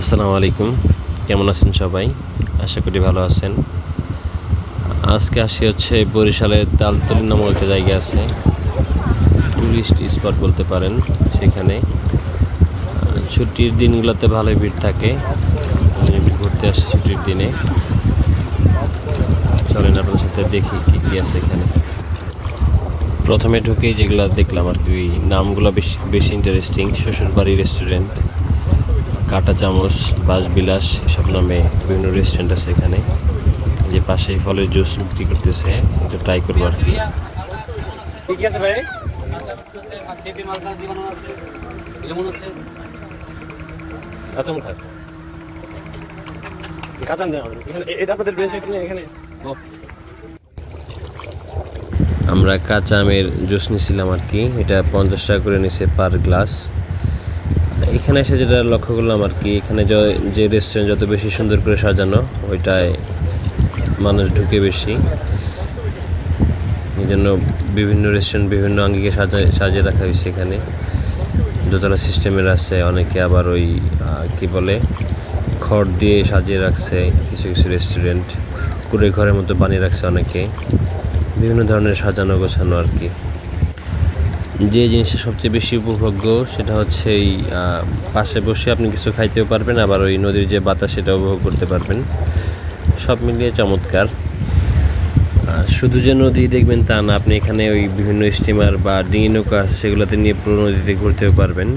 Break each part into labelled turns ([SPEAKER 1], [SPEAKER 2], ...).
[SPEAKER 1] আসসালামু আলাইকুম, কেমন আছেন সবাই? আশা করি ভালো আছেন। আজকে আসি হচ্ছে বরিশালের তালতলী নামক একটা জায়গা আছে, টুরিস্ট স্পট বলতে পারেন। সেখানে ছুটির দিনগুলোতে ভালোই ভিড় থাকে। আমি ঘুরতে আসি ছুটির দিনে। চলেন আপনার সাথে দেখি কী কী আছে এখানে। প্রথমে ঢুকেই যেগুলো দেখলাম আর কি, নামগুলো বেশি ইন্টারেস্টিং। শ্বশুরবাড়ি রেস্টুরেন্ট, কাঁটা চামচ, বাসবিলাস এসব নামে বিভিন্ন রেস্টুরেন্ট আছে এখানে। যে পাশেই ফলের জুস বিক্রি করতেছে, এটা ট্রাই করবো আর কি।
[SPEAKER 2] ঠিক আছে ভাই,
[SPEAKER 1] আমরা কাঁচা আমের জুস নিছিলাম আর কি। এটা 50 টাকা করে নিছে পার গ্লাস। এখানে এসে যেটা লক্ষ্য করলাম আর কি, এখানে যে রেস্টুরেন্ট যত বেশি সুন্দর করে সাজানো, ওইটায় মানুষ ঢুকে বেশি। এই জন্য বিভিন্ন রেস্টুরেন্ট বিভিন্ন আঙ্গিকে সাজিয়ে রাখা হয়েছে এখানে। দোতলা সিস্টেমের আছে, অনেকে আবার ওই কি বলে খড় দিয়ে সাজিয়ে রাখছে। কিছু কিছু রেস্টুরেন্ট কুড়ে ঘরের মতো বানিয়ে রাখছে অনেকে। বিভিন্ন ধরনের সাজানো গোছানো আর কি। যে জিনিসটা সবচেয়ে বেশি উপভোগ্য সেটা হচ্ছে এই পাশে বসে আপনি কিছু খাইতেও পারবেন, আবার ওই নদীর যে বাতাস সেটা উপভোগ করতে পারবেন। সব মিলিয়ে চমৎকার। শুধু যে নদী দেখবেন তা না, আপনি এখানে ওই বিভিন্ন স্টিমার বা ডিঙি নৌকা আছে, সেগুলোতে নিয়ে পুরো নদীতে ঘুরতেও পারবেন।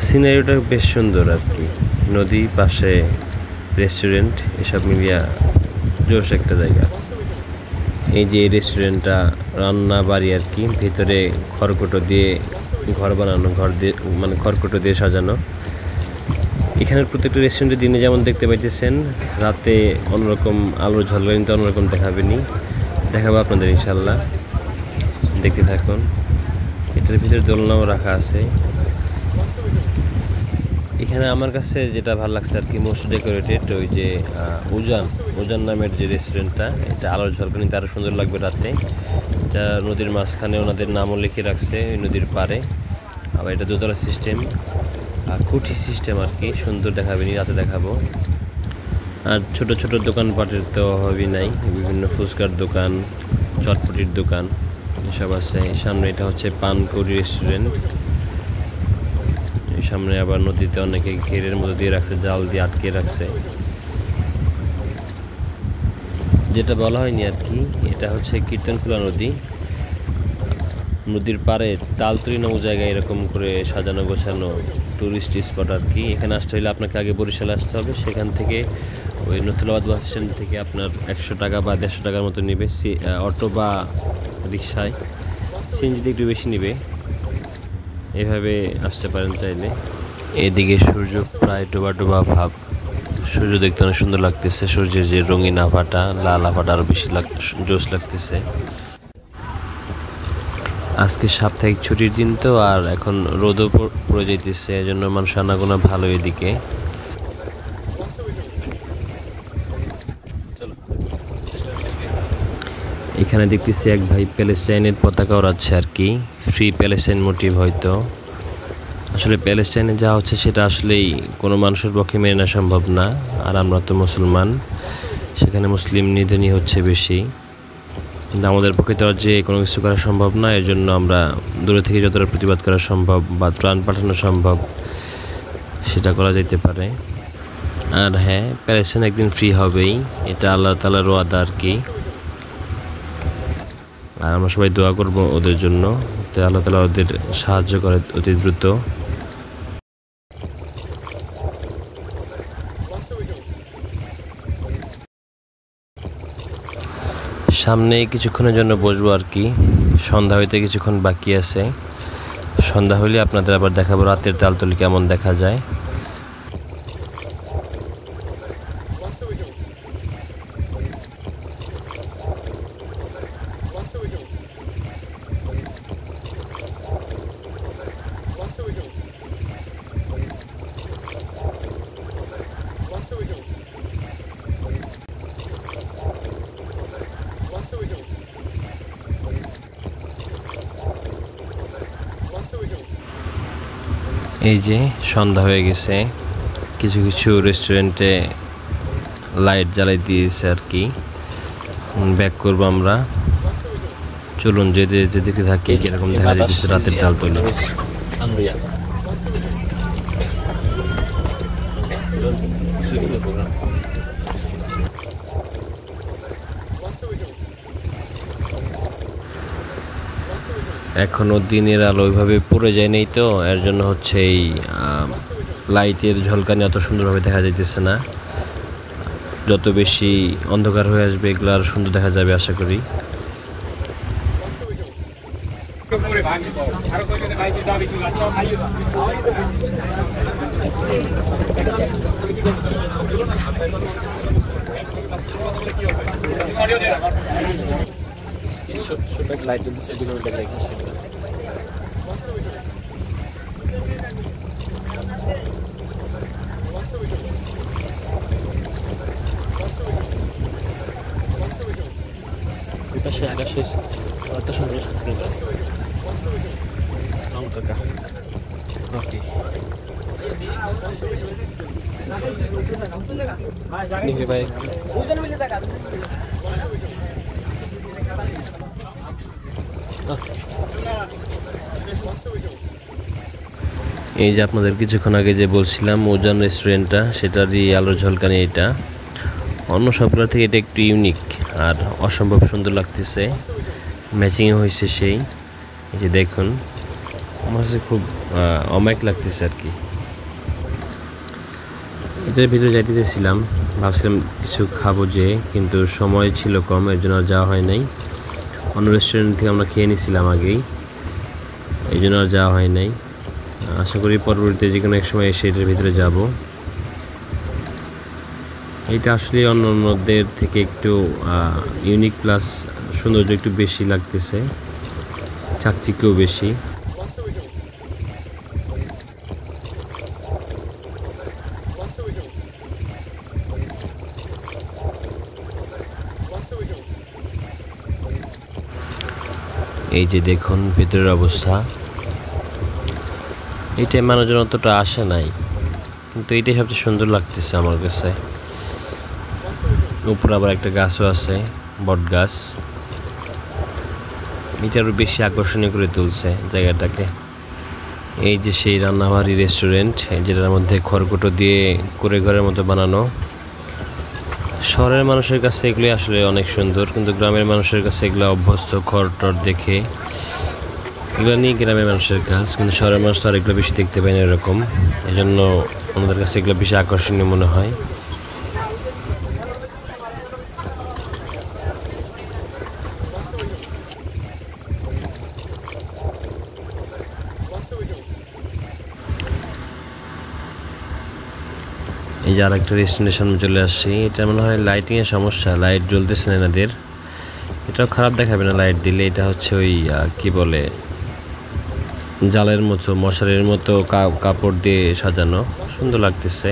[SPEAKER 1] সিনারিওটা বেশ সুন্দর আর কি, নদী পাশে রেস্টুরেন্ট, এসব মিলিয়ে জোশ একটা জায়গা। এই যে এই রেস্টুরেন্টটা রান্না বাড়ি আর কি, ভিতরে খড়কুটো দিয়ে ঘর বানানো, ঘর দিয়ে মানে খড়কুটো দিয়ে সাজানো। এখানের প্রত্যেকটা রেস্টুরেন্টে দিনে যেমন দেখতে পাইতেছেন, রাতে অন্যরকম আলোর ঝলকানিতে অন্যরকম দেখাবো আপনাদের ইনশাল্লাহ। দেখতে থাকুন। এটার ভিতরে দোলনাও রাখা আছে। এখানে আমার কাছে যেটা ভালো লাগছে আর কি, মোস্ট ডেকোরেটেড ওই যে উজান নামের যে রেস্টুরেন্টটা, এটা আলোর ঝলকানিতে আরও সুন্দর লাগবে রাতে। এটা নদীর মাঝখানে ওনাদের নামও লিখে রাখছে, ওই নদীর পাড়ে। আবার এটা দোতলা সিস্টেম, কুঠি সিস্টেম আর কি, সুন্দর দেখাবে, রাতে দেখাবো। আর ছোট ছোট দোকানপাটের তো অভাবই নাই, বিভিন্ন ফুচকার দোকান, চটপটির দোকান এসব আছে। সামনে এটা হচ্ছে পানকৌড়ি রেস্টুরেন্ট। সামনে আবার নদীতে অনেকে ঘেরের মধ্যে দিয়ে রাখছে, জাল দিয়ে আটকে রাখছে। যেটা বলা হয়নি আর কি, এটা হচ্ছে কীর্তনখোলা নদী। নদীর পাড়ে তালতলী নামক জায়গায় এরকম করে সাজানো গোছানো টুরিস্ট স্পট আর কি। এখানে আসতে হলে আপনাকে আগে বরিশালে আসতে হবে। সেখান থেকে ওই নথুলাবাদ বাস স্ট্যান্ড থেকে আপনার 100 টাকা বা 150 টাকার মতো নেবে অটো বা রিক্সায়। সিএনজিতে একটু বেশি নেবে। এভাবে আসতে পারেন চাইলে। এদিকে সূর্য প্রায় ডোবা ডোবা ভাব। সূর্য দেখতে অনেক সুন্দর লাগতেছে। সূর্যের যে রঙিন আভাটা, লাল আভাটা আরও বেশি জোশ লাগতেছে। আজকে সাপ্তাহিক ছুটির দিন তো, আর এখন রোদও পড়ে যাইতেছে, এজন্য মানুষ আনাগোনা ভালো এদিকে। এখানে দেখতেছি এক ভাই প্যালেস্টাইনের পতাকা ওড়াচ্ছে আর কি, ফ্রি প্যালেস্টাইন মোটিভ হয়তো। আসলে প্যালেস্টাইনে যা হচ্ছে সেটা আসলেই কোনো মানুষের পক্ষে মেনে নেওয়া সম্ভব না। আর আমরা তো মুসলমান, সেখানে মুসলিম নিধনই হচ্ছে বেশি। কিন্তু আমাদের পক্ষে তো আর যে কোনো কিছু করা সম্ভব না। এর জন্য আমরা দূরে থেকে যতটা প্রতিবাদ করা সম্ভব বা ত্রাণ পাঠানো সম্ভব সেটা করা যেতে পারে। আর হ্যাঁ, প্যালেস্টাইন একদিন ফ্রি হবেই, এটা আল্লাহ তাআলার ওয়াদা আর কি। আর আমরা সবাই দোয়া করব ওদের জন্য, তো আল্লাহ তাআলা ওদের সাহায্য করে অতি দ্রুত। সামনে কিছুক্ষণের জন্য বসবো আর কি, সন্ধ্যা হইতে কিছুক্ষণ বাকি আছে। সন্ধ্যা হইলে আপনাদের আবার দেখাবো রাতের তালতলী কেমন দেখা যায়। এই যে সন্ধ্যা হয়ে গেছে, কিছু কিছু রেস্টুরেন্টে লাইট জ্বালাই দিয়েছে আর কি। ব্যাক করবো আমরা, চলুন যেতে যেতে থাকি কিরকম দেখা যাচ্ছে রাতের তাল তুলে। এখনো দিনের আলো ওইভাবে পড়ে যায় নাই, তো এর জন্য হচ্ছে এই লাইটের ঝলকানি অত সুন্দরভাবে দেখা যাইতেছে না। যত বেশি অন্ধকার হয়ে আসবে এগুলো আর সুন্দর দেখা যাবে আশা করি।
[SPEAKER 2] লাইট জ্বলতেছে, এগুলো দেখে রেখেছি। পাশে আকাশের একটা সুন্দর স্ক্রিন ওকে ভাই
[SPEAKER 1] এই যে আপনাদের কিছুক্ষণ আগে যে বলছিলাম ওজান রেস্টুরেন্টটা, সেটারই আলোর ঝলকানি এটা। অন্য সবগুলোর থেকে এটা একটু ইউনিক আর অসম্ভব সুন্দর লাগতেছে, ম্যাচিং হয়েছে সেই। এই যে দেখুন, আমার কাছে খুব অমায়িক লাগতেছে আর কি। এটার ভিতরে যাইতে চেয়েছিলাম, ভাবছিলাম কিছু খাবো যে, কিন্তু সময় ছিল কম, এর জন্য আর যাওয়া হয় নাই। অন্য রেস্টুরেন্ট থেকে আমরা খেয়ে নিয়েছিলাম আগেই, এই জন্য আর যাওয়া হয় নাই। আশা করি পরবর্তীতে যে কোনো এক সময় এসে এটার ভিতরে যাব। এটা আসলে অন্য অন্যদের থেকে একটু ইউনিক প্লাস সৌন্দর্য একটু বেশি লাগতেছে, চাকচিক্যও বেশি। এই যে দেখুন ভিতরের অবস্থা। এইটাই মানুষজন অতটা আসে নাই, কিন্তু এইটাই সবচেয়ে সুন্দর লাগতেছে আমার কাছে। উপরে আবার একটা গাছও আছে, বট গাছ। এটা আরও বেশি আকর্ষণীয় করে তুলছে জায়গাটাকে। এই যে সেই রান্নাবাড়ি রেস্টুরেন্ট, যেটার মধ্যে খড়কুটো দিয়ে করে ঘরের মতো বানানো। শহরের মানুষের কাছে এগুলি আসলে অনেক সুন্দর, কিন্তু গ্রামের মানুষের কাছে এগুলো অভ্যস্ত খড় টড় দেখে, এগুলো নিয়ে গ্রামের মানুষের কাজ। কিন্তু শহরের মানুষ তো আর এগুলো বেশি দেখতে পায় না এরকম, এই জন্য আমাদের কাছে এগুলো বেশি আকর্ষণীয় মনে হয়। এই যে আরেকটা রেস্টুরেন্টের সামনে চলে আসছি। এটা মনে হয় লাইটিংয়ের সমস্যা, লাইট জ্বলতেছে না এনাদের। এটাও খারাপ দেখাবে না লাইট দিলে, এটা হচ্ছে ওই কি বলে জালের মতো, মশারির মতো কাপড় দিয়ে সাজানো, সুন্দর লাগতেছে।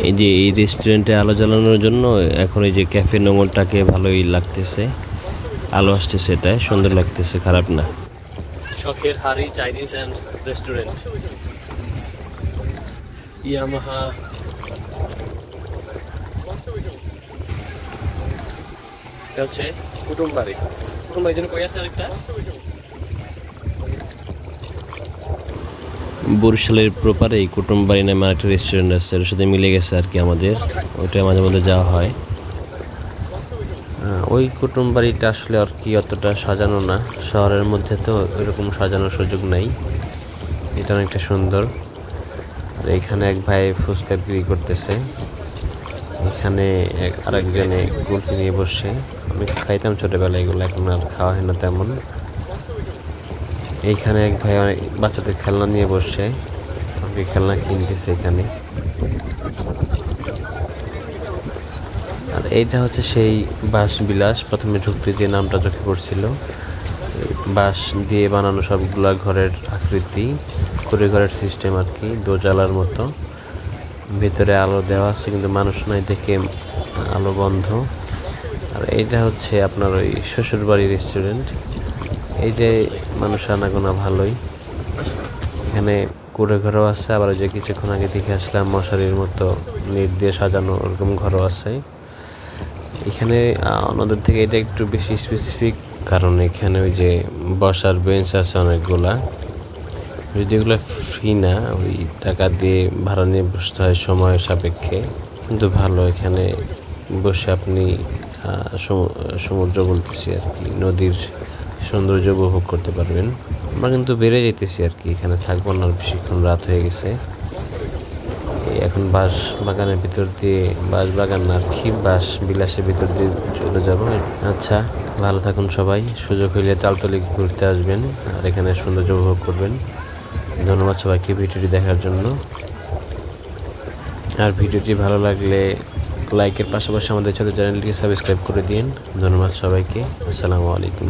[SPEAKER 1] এই যে এই রেস্টুরেন্টে আলো জ্বালানোর জন্য এখন এই যে ক্যাফে নোংরটাকে ভালোই লাগতেছে, আলো আসতেছে, এটাই সুন্দর লাগতেছে, খারাপ না।
[SPEAKER 2] শখের হারি চাইনিজ অ্যান্ড রেস্টুরেন্ট, ইয়ামাহা। এটা হচ্ছে কুটুমবাড়ি। কুটুমবাড়ি জন্য কই আছে আরেকটা?
[SPEAKER 1] বরিশালের প্রপারে কুটুমবাড়ি নামে আরেকটা রেস্টুরেন্ট আছে, ওর সাথে মিলে গেছে আর কি আমাদের, ওইটা মাঝে মধ্যে যাওয়া হয়। ওই কুটুমবাড়িটা আসলে আর কি অতটা সাজানো না, শহরের মধ্যে তো এরকম সাজানোর সুযোগ নাই। এটা অনেকটা সুন্দর। আর এখানে এক ভাই ফুচকা বিক্রি করতেছে, এখানে আরেকজনে কুলফি নিয়ে বসে। আমি খাইতাম ছোটবেলায় এগুলো, এখন আর খাওয়া হয় না তেমন। এইখানে এক ভাই অনেক বাচ্চাদের খেলনা নিয়ে বসছে, আমি খেলনা কিনতেছে এখানে। আর এইটা হচ্ছে সেই বাঁশ বিলাস, প্রথমে ঢুকতে যে নামটা চোখে পড়ছিল। বাঁশ দিয়ে বানানো সবগুলা ঘরের আকৃতি, করে ঘরের সিস্টেম আর কি, দোজালার মতো। ভিতরে আলো দেওয়া আছে কিন্তু মানুষ নাই দেখে আলো বন্ধ। আর এইটা হচ্ছে আপনার ওই শ্বশুরবাড়ির রেস্টুরেন্ট। এই যে মানুষ আনাগোনা ভালোই। এখানে কুড়ে ঘরও আছে, আবার ওই যে কিছুক্ষণ আগে দেখে আসলাম মশারির মতো নেট দিয়ে সাজানো ওরকম ঘরও আছে। এখানে আমাদের থেকে এটা একটু বেশি স্পেসিফিক, কারণ এখানে ওই যে বসার বেঞ্চ আছে অনেকগুলা, যদি এগুলো ফ্রি না, ওই টাকা দিয়ে ভাড়া নিয়ে বসতে হয় সময় সাপেক্ষে। কিন্তু ভালো, এখানে বসে আপনি সমুদ্র বলতেছি আর কি, নদীর সৌন্দর্য উপভোগ করতে পারবেন। আমরা কিন্তু বেড়ে যেতেছি আর কি, এখানে থাকবো না বেশিক্ষণ, রাত হয়ে গেছে। এখন বাঁশ বাগানের ভিতর দিয়ে, বাঁশ বাগান আর কি, বাঁশ বিলাসের ভিতর দিয়ে চলে যাব। আচ্ছা, ভালো থাকুন সবাই, সুযোগ হইলে তালতলি ঘুরতে আসবেন আর এখানে সৌন্দর্য উপভোগ করবেন। ধন্যবাদ সবাইকে ভিডিওটি দেখার জন্য। আর ভিডিওটি ভালো লাগলে লাইকের পাশাপাশি আমাদের ছোট চ্যানেলটিকে সাবস্ক্রাইব করে দিন। ধন্যবাদ সবাইকে, আসসালামু আলাইকুম।